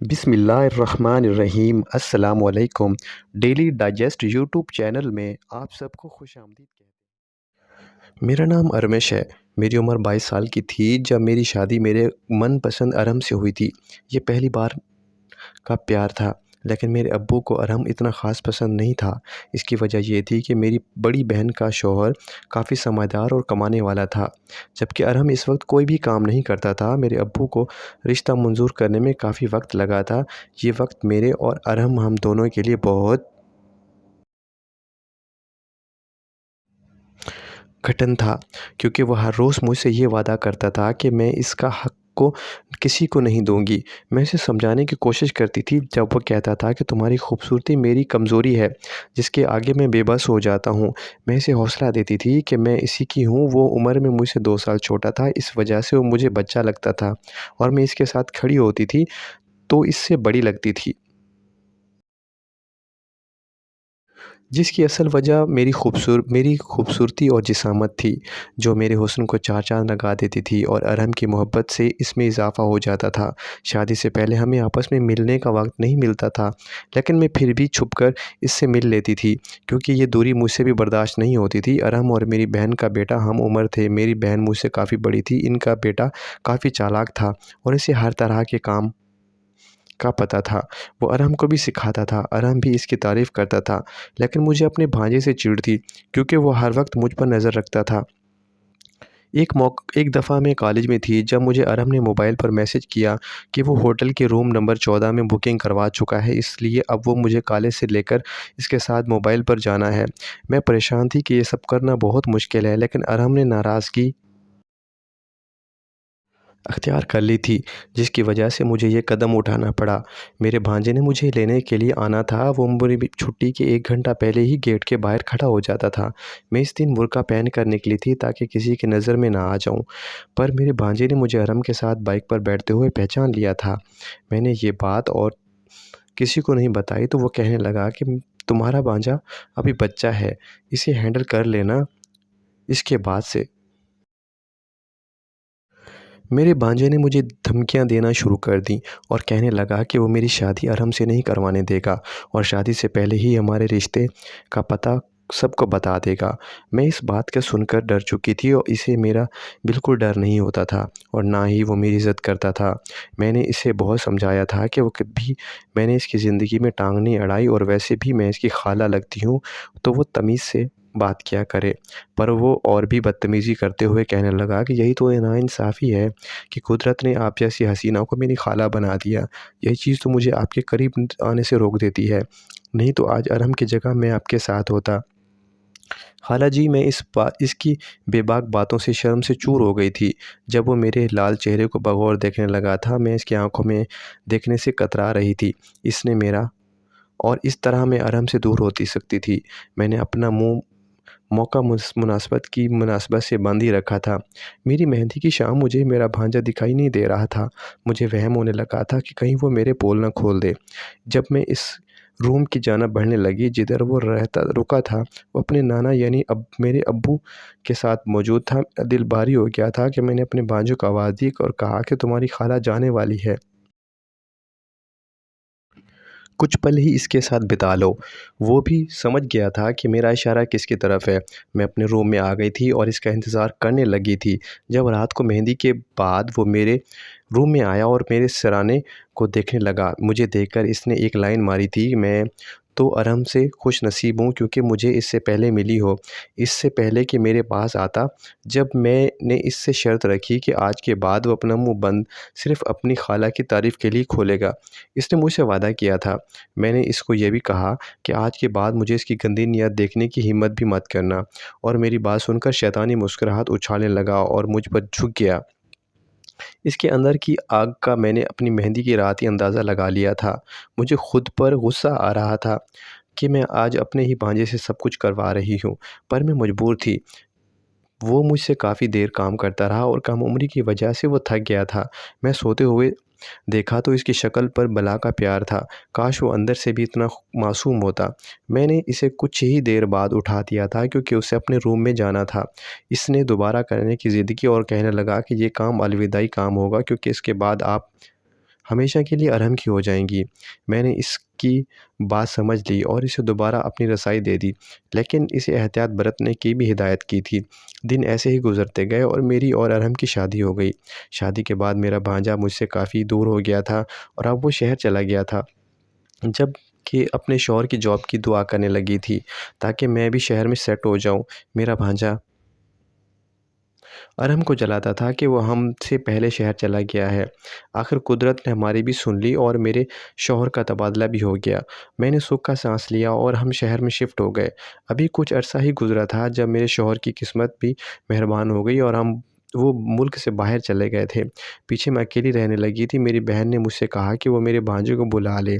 बिस्मिल्लाहिर्रहमानिर्रहीम अस्सलाम वालेकुम। डेली डाइजेस्ट यूट्यूब चैनल में आप सबको खुशामदीद कहते हैं। मेरा नाम अरमिश है। मेरी उम्र 22 साल की थी जब मेरी शादी मेरे मनपसंद अरहम से हुई थी। ये पहली बार का प्यार था, लेकिन मेरे अब्बू को अरहम इतना ख़ास पसंद नहीं था। इसकी वजह ये थी कि मेरी बड़ी बहन का शौहर काफ़ी समझदार और कमाने वाला था, जबकि अरहम इस वक्त कोई भी काम नहीं करता था। मेरे अब्बू को रिश्ता मंजूर करने में काफ़ी वक्त लगा था। ये वक्त मेरे और अरहम हम दोनों के लिए बहुत कठिन था, क्योंकि वो हर रोज़ मुझसे ये वादा करता था कि मैं इसका हक़ को किसी को नहीं दूँगी। मैं इसे समझाने की कोशिश करती थी, जब वो कहता था कि तुम्हारी खूबसूरती मेरी कमज़ोरी है, जिसके आगे मैं बेबस हो जाता हूँ। मैं इसे हौसला देती थी कि मैं इसी की हूँ। वो उम्र में मुझसे 2 साल छोटा था, इस वजह से वो मुझे बच्चा लगता था और मैं इसके साथ खड़ी होती थी, तो इससे बड़ी लगती थी। जिसकी असल वजह मेरी खूबसूरती और जिसामत थी, जो मेरे हुस्न को चार चाँद लगा देती थी और अरहम की मोहब्बत से इसमें इज़ाफ़ा हो जाता था। शादी से पहले हमें आपस में मिलने का वक़्त नहीं मिलता था, लेकिन मैं फिर भी छुपकर इससे मिल लेती थी, क्योंकि ये दूरी मुझसे भी बर्दाश्त नहीं होती थी। अरहम और मेरी बहन का बेटा हम उम्र थे। मेरी बहन मुझसे काफ़ी बड़ी थी। इनका बेटा काफ़ी चालाक था और इसे हर तरह के काम का पता था। वो अरहम को भी सिखाता था। अरहम भी इसकी तारीफ़ करता था, लेकिन मुझे अपने भांजे से चिढ़ थी, क्योंकि वो हर वक्त मुझ पर नज़र रखता था। एक दफ़ा मैं कॉलेज में थी, जब मुझे अरहम ने मोबाइल पर मैसेज किया कि वो होटल के रूम नंबर 14 में बुकिंग करवा चुका है, इसलिए अब वो मुझे कॉलेज से लेकर इसके साथ मोबाइल पर जाना है। मैं परेशान थी कि ये सब करना बहुत मुश्किल है, लेकिन अरहम ने नाराज़गी अख्तियार कर ली थी, जिसकी वजह से मुझे ये कदम उठाना पड़ा। मेरे भांजे ने मुझे लेने के लिए आना था। वो मेरी छुट्टी के 1 घंटा पहले ही गेट के बाहर खड़ा हो जाता था। मैं इस दिन बुर्का पहन कर निकली थी, ताकि किसी की नज़र में ना आ जाऊँ, पर मेरे भांजे ने मुझे अरहम के साथ बाइक पर बैठते हुए पहचान लिया था। मैंने ये बात और किसी को नहीं बताई, तो वो कहने लगा कि तुम्हारा भांजा अभी बच्चा है, इसे हैंडल कर लेना इसके बाद से। मेरे भांजे ने मुझे धमकियाँ देना शुरू कर दी और कहने लगा कि वो मेरी शादी अरहम से नहीं करवाने देगा और शादी से पहले ही हमारे रिश्ते का पता सबको बता देगा। मैं इस बात को सुनकर डर चुकी थी और इसे मेरा बिल्कुल डर नहीं होता था और ना ही वो मेरी इज़्ज़त करता था। मैंने इसे बहुत समझाया था कि वो कभी मैंने इसकी ज़िंदगी में टांग नहीं अड़ाई और वैसे भी मैं इसकी खाला लगती हूँ, तो वो तमीज़ से बात किया करे। पर वो और भी बदतमीज़ी करते हुए कहने लगा कि यही तो नाइंसाफ़ी है कि कुदरत ने आप जैसी हसीना को मेरी खाला बना दिया। यही चीज़ तो मुझे आपके करीब आने से रोक देती है, नहीं तो आज अरहम की जगह मैं आपके साथ होता। खाला जी, मैं इसकी बेबाक बातों से शर्म से चूर हो गई थी। जब वो मेरे लाल चेहरे को बग़ौर देखने लगा था, मैं इसकी आँखों में देखने से कतरा रही थी। इसने मेरा और इस तरह मैं अरहम से दूर होती सकती थी। मैंने अपना मुँह मौका मुनासबत से बंद ही रखा था। मेरी मेहंदी की शाम मुझे मेरा भांजा दिखाई नहीं दे रहा था। मुझे वहम होने लगा था कि कहीं वो मेरे पोल ना खोल दे। जब मैं इस रूम की जानिब बढ़ने लगी जिधर वो रुका था, वो अपने नाना यानी मेरे अब्बू के साथ मौजूद था। दिल भारी हो गया था कि मैंने अपने भांजों को आवाज़ दी और कहा कि तुम्हारी खाला जाने वाली है। कुछ पल ही इसके साथ बिता लो। वो भी समझ गया था कि मेरा इशारा किसकी तरफ है। मैं अपने रूम में आ गई थी और इसका इंतज़ार करने लगी थी। जब रात को मेहंदी के बाद वो मेरे रूम में आया और मेरे सिरहाने को देखने लगा। मुझे देखकर इसने एक लाइन मारी थी, मैं तो अरहम से खुशनसीब हूँ क्योंकि मुझे इससे पहले मिली हो। इससे पहले कि मेरे पास आता, जब मैंने इससे शर्त रखी कि आज के बाद वो अपना मुँह बंद सिर्फ़ अपनी खाला की तारीफ़ के लिए खोलेगा। इसने मुझसे वादा किया था। मैंने इसको ये भी कहा कि आज के बाद मुझे इसकी गंदी नियत देखने की हिम्मत भी मत करना, और मेरी बात सुनकर शैतानी मुस्कुराहट उछालने लगा और मुझ पर झुक गया। इसके अंदर की आग का मैंने अपनी मेहंदी की रात ही अंदाज़ा लगा लिया था। मुझे खुद पर गुस्सा आ रहा था कि मैं आज अपने ही भांजे से सब कुछ करवा रही हूँ, पर मैं मजबूर थी। वो मुझसे काफ़ी देर काम करता रहा और कम उम्री की वजह से वो थक गया था। मैं सोते हुए देखा तो इसकी शक्ल पर बला का प्यार था। काश वो अंदर से भी इतना मासूम होता। मैंने इसे कुछ ही देर बाद उठा दिया था, क्योंकि उसे अपने रूम में जाना था। इसने दोबारा करने की ज़िद की और कहने लगा कि ये काम अलविदाई काम होगा, क्योंकि इसके बाद आप हमेशा के लिए अरहम की हो जाएंगी। मैंने इसकी बात समझ ली और इसे दोबारा अपनी रसाई दे दी, लेकिन इसे एहतियात बरतने की भी हिदायत की थी। दिन ऐसे ही गुजरते गए और मेरी और अरहम की शादी हो गई। शादी के बाद मेरा भांजा मुझसे काफ़ी दूर हो गया था और अब वो शहर चला गया था, जब कि अपने शौहर की जॉब की दुआ करने लगी थी ताकि मैं भी शहर में सेट हो जाऊं। मेरा भांजा अरहम को जलाता था कि वो हमसे पहले शहर चला गया है। आखिर कुदरत ने हमारी भी सुन ली और मेरे शौहर का तबादला भी हो गया। मैंने सुख का सांस लिया और हम शहर में शिफ्ट हो गए। अभी कुछ अरसा ही गुजरा था जब मेरे शौहर की किस्मत भी मेहरबान हो गई और हम वो मुल्क से बाहर चले गए थे। पीछे मैं अकेली रहने लगी थी। मेरी बहन ने मुझसे कहा कि वो मेरे भांजे को बुला ले।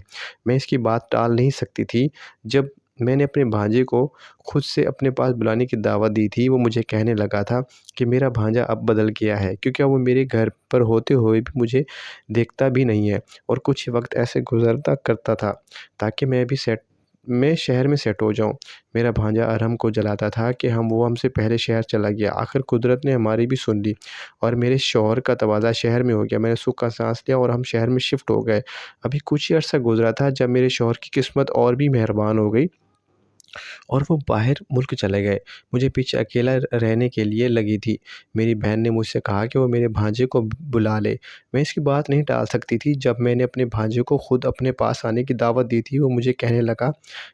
मैं इसकी बात टाल नहीं सकती थी। जब मैंने अपने भांजे को खुद से अपने पास बुलाने की दावत दी थी, वो मुझे कहने लगा था कि मेरा भांजा अब बदल गया है, क्योंकि अब वो मेरे घर पर होते हुए भी मुझे देखता भी नहीं है और कुछ वक्त ऐसे गुजरता करता था ताकि मैं शहर में सेट हो जाऊं। मेरा भांजा अरहम को जलाता था कि वो हमसे पहले शहर चला गया। आखिर कुदरत ने हमारी भी सुन ली और मेरे शौहर का तबादला शहर में हो गया। मैंने सुख का सांस लिया और हम शहर में शिफ्ट हो गए। अभी कुछ ही अर्सा गुजरा था जब मेरे शौहर की किस्मत और भी मेहरबान हो गई और वो बाहर मुल्क चले गए। मुझे पीछे अकेला रहने के लिए लगी थी। मेरी बहन ने मुझसे कहा कि वो मेरे भांजे को बुला ले। मैं इसकी बात नहीं टाल सकती थी। जब मैंने अपने भांजे को खुद अपने पास आने की दावत दी थी, वो मुझे कहने लगा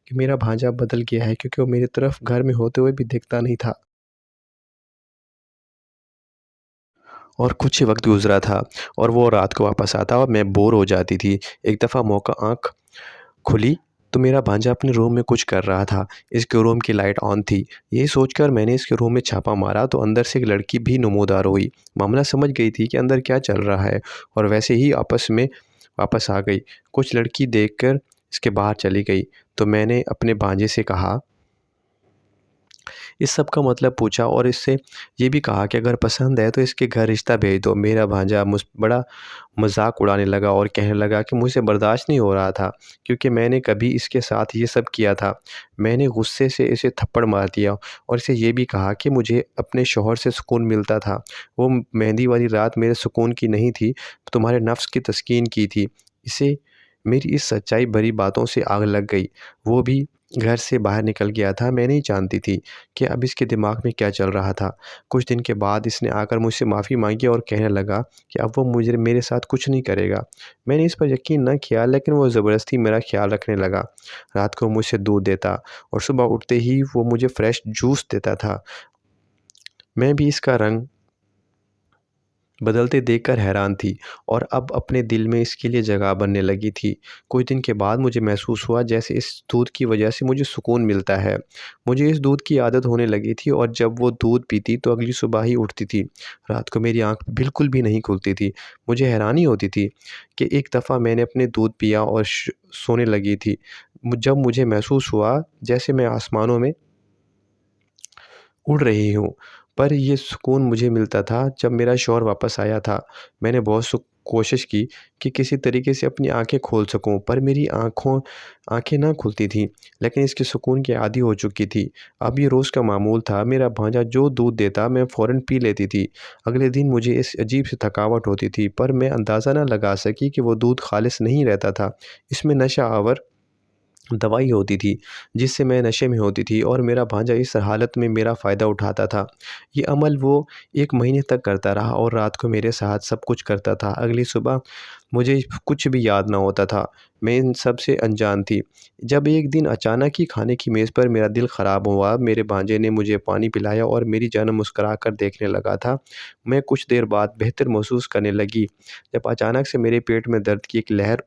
कि मेरा भांजा बदल गया है, क्योंकि वो मेरी तरफ घर में होते हुए भी देखता नहीं था। और कुछ ही वक्त गुजरा था और वो रात को वापस आता और मैं बोर हो जाती थी। एक दफ़ा मौका आँख खुली तो मेरा भांजा अपने रूम में कुछ कर रहा था। इसके रूम की लाइट ऑन थी। यही सोचकर मैंने इसके रूम में छापा मारा तो अंदर से एक लड़की भी नमूदार हुई। मामला समझ गई थी कि अंदर क्या चल रहा है और वैसे ही आपस में वापस आ गई। कुछ लड़की देखकर इसके बाहर चली गई तो मैंने अपने भांजे से कहा, इस सब का मतलब पूछा और इससे ये भी कहा कि अगर पसंद है तो इसके घर रिश्ता भेज दो। मेरा भांजा मुझ बड़ा मजाक उड़ाने लगा और कहने लगा कि मुझे बर्दाश्त नहीं हो रहा था, क्योंकि मैंने कभी इसके साथ ये सब किया था। मैंने गुस्से से इसे थप्पड़ मार दिया और इसे ये भी कहा कि मुझे अपने शौहर से सुकून मिलता था। वो मेहंदी वाली रात मेरे सुकून की नहीं थी, तुम्हारे नफ्स की तस्कीन की थी। इसे मेरी इस सच्चाई भरी बातों से आग लग गई। वो भी घर से बाहर निकल गया था। मैं नहीं जानती थी कि अब इसके दिमाग में क्या चल रहा था। कुछ दिन के बाद इसने आकर मुझसे माफ़ी मांगी और कहने लगा कि अब वो मुझे मेरे साथ कुछ नहीं करेगा। मैंने इस पर यकीन न किया, लेकिन वो ज़बरदस्ती मेरा ख्याल रखने लगा। रात को मुझसे दूध देता और सुबह उठते ही वो मुझे फ्रेश जूस देता था। मैं भी इसका रंग बदलते देखकर हैरान थी और अब अपने दिल में इसके लिए जगह बनने लगी थी। कुछ दिन के बाद मुझे महसूस हुआ जैसे इस दूध की वजह से मुझे सुकून मिलता है। मुझे इस दूध की आदत होने लगी थी और जब वो दूध पीती तो अगली सुबह ही उठती थी। रात को मेरी आँख बिल्कुल भी नहीं खुलती थी। मुझे हैरानी होती थी कि एक दफ़ा मैंने अपने दूध पिया और सोने लगी थी। जब मुझे महसूस हुआ जैसे मैं आसमानों में उड़ रही हूँ। पर ये सुकून मुझे मिलता था जब मेरा शौहर वापस आया था। मैंने बहुत कोशिश की कि किसी तरीके से अपनी आँखें खोल सकूँ, पर मेरी आँखें ना खुलती थीं। लेकिन इसके सुकून की आदी हो चुकी थी। अब ये रोज़ का मामूल था। मेरा भांजा जो दूध देता मैं फ़ौरन पी लेती थी। अगले दिन मुझे इस अजीब सी थकावट होती थी, पर मैं अंदाज़ा ना लगा सकी कि वो दूध खालिस नहीं रहता था। इसमें नशा आवर दवाई होती थी, जिससे मैं नशे में होती थी और मेरा भांजा इस हालत में मेरा फ़ायदा उठाता था। ये अमल वो 1 महीने तक करता रहा और रात को मेरे साथ सब कुछ करता था। अगली सुबह मुझे कुछ भी याद ना होता था। मैं इन सब से अनजान थी। जब एक दिन अचानक ही खाने की मेज़ पर मेरा दिल ख़राब हुआ, मेरे भांजे ने मुझे पानी पिलाया और मेरी जान मुस्कुरा कर देखने लगा था। मैं कुछ देर बाद बेहतर महसूस करने लगी, जब अचानक से मेरे पेट में दर्द की एक लहर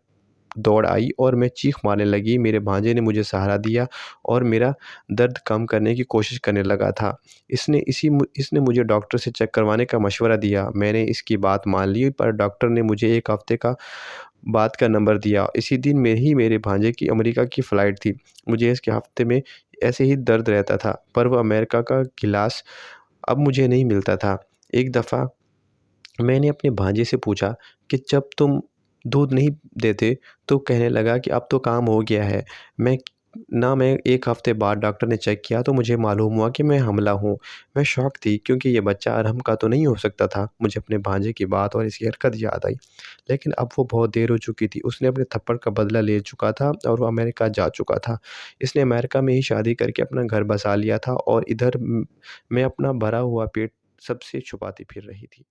दौड़ आई और मैं चीख मारने लगी। मेरे भांजे ने मुझे सहारा दिया और मेरा दर्द कम करने की कोशिश करने लगा था। इसने मुझे डॉक्टर से चेक करवाने का मशवरा दिया। मैंने इसकी बात मान ली, पर डॉक्टर ने मुझे 1 हफ़्ते का बाद का नंबर दिया। इसी दिन में ही मेरे भांजे की अमेरिका की फ़्लाइट थी। मुझे इसके हफ़्ते में ऐसे ही दर्द रहता था, पर वो अमेरिका का गिलास अब मुझे नहीं मिलता था। एक दफ़ा मैंने अपने भांजे से पूछा कि जब तुम दूध नहीं देते तो कहने लगा कि अब तो काम हो गया है। मैं ना मैं 1 हफ़्ते बाद डॉक्टर ने चेक किया तो मुझे मालूम हुआ कि मैं हमला हूँ। मैं शॉक थी क्योंकि ये बच्चा अरहम का तो नहीं हो सकता था। मुझे अपने भांजे की बात और इसकी हरकत याद आई। लेकिन अब वो बहुत देर हो चुकी थी। उसने अपने थप्पड़ का बदला ले चुका था और वो अमेरिका जा चुका था। इसने अमेरिका में ही शादी करके अपना घर बसा लिया था और इधर मैं अपना भरा हुआ पेट सबसे छुपाती फिर रही थी।